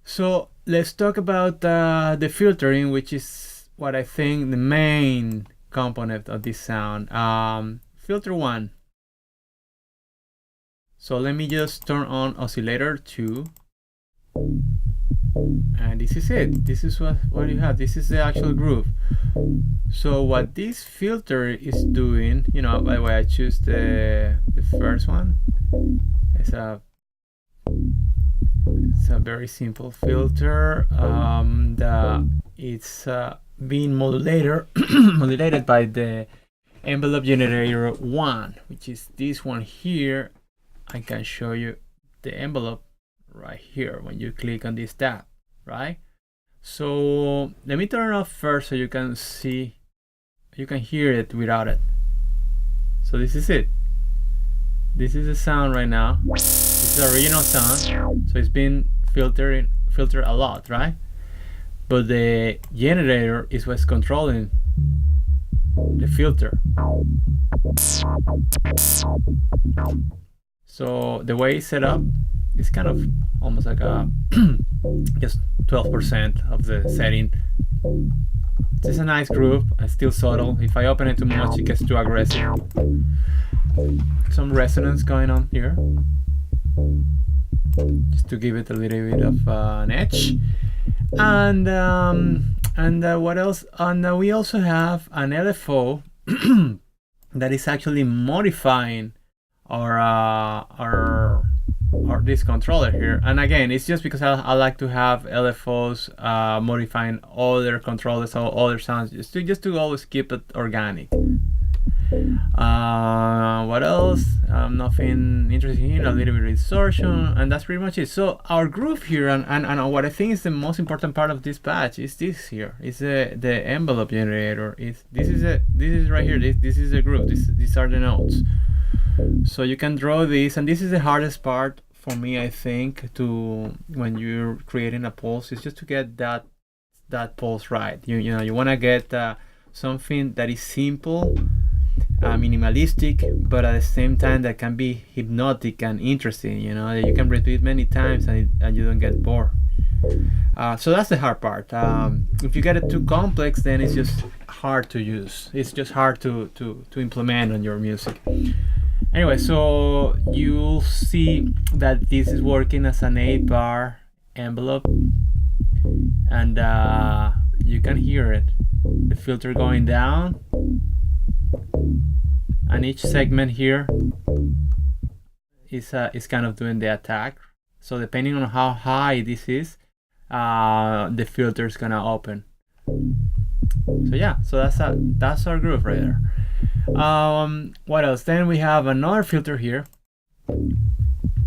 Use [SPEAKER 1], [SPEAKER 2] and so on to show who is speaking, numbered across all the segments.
[SPEAKER 1] So let's talk about the filtering, which is what I think the main component of this sound. Filter 1. So let me just turn on oscillator 2. And this is it. This is what you have. This is the actual groove. So what this filter is doing, by the way, I choose the first one. It's a very simple filter. It's being modulated by the envelope generator 1, which is this one here. I can show you the envelope right here when you click on this tab, right? So let me turn it off first so you can see, you can hear it without it. So this is it. This is the sound right now. This is the original sound. So it's been filtered a lot, right? But the generator is what's controlling the filter. So the way it's set up is kind of almost like a just 12% of the setting. It's a nice groove. It's still subtle. If I open it too much, it gets too aggressive. Some resonance going on here, just to give it a little bit of an edge. And what else? And we also have an LFO that is actually modifying our this controller here. And again, it's just because I like to have LFOs modifying other controllers or other sounds, just to always keep it organic. What else? Nothing interesting here. A little bit of distortion, and that's pretty much it. So our groove here, and what I think is the most important part of this patch is this here. It's the envelope generator. This is right here. This is the groove. These are the notes. So you can draw this, and this is the hardest part for me, I think, when you're creating a pulse, is just to get that pulse right. You want to get something that is simple, minimalistic, but at the same time that can be hypnotic and interesting, that you can repeat many times and you don't get bored. So that's the hard part. If you get it too complex, then it's just hard to use. It's just hard to implement on your music. Anyway, so you'll see that this is working as an 8-bar envelope, and you can hear it, the filter going down, and each segment here is kind of doing the attack. So depending on how high this is, the filter is gonna open. So yeah, so that's our groove right there. What else? Then we have another filter here,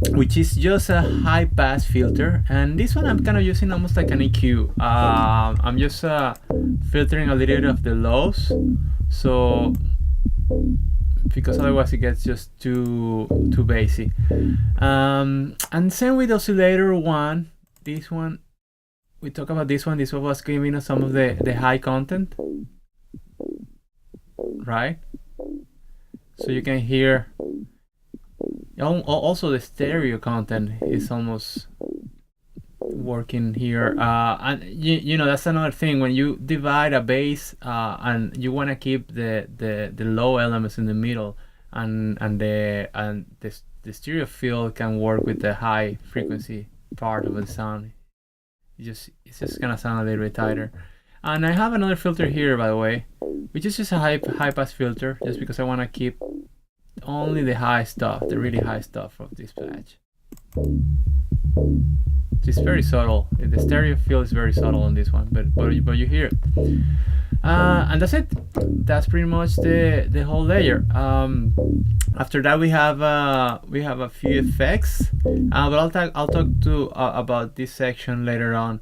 [SPEAKER 1] which is just a high pass filter, and this one I'm kind of using almost like an EQ. I'm just filtering a little bit of the lows, so because otherwise it gets just too bassy. And same with oscillator 1. This one, we talk about this one. This one was giving us some of the high content, right? So you can hear also the stereo content is almost working here, and that's another thing. When you divide a bass and you want to keep the low elements in the middle, and the stereo field can work with the high frequency part of the sound. It's just gonna sound a little bit tighter. And I have another filter here, by the way, which is just a high pass filter, just because I want to keep only the high stuff, the really high stuff of this patch. It's very subtle. The stereo field is very subtle on this one, but you hear it. And that's it. That's pretty much the whole layer. After that, we have a few effects, but I'll talk about this section later on.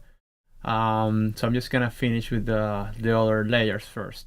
[SPEAKER 1] So I'm just gonna finish with the other layers first.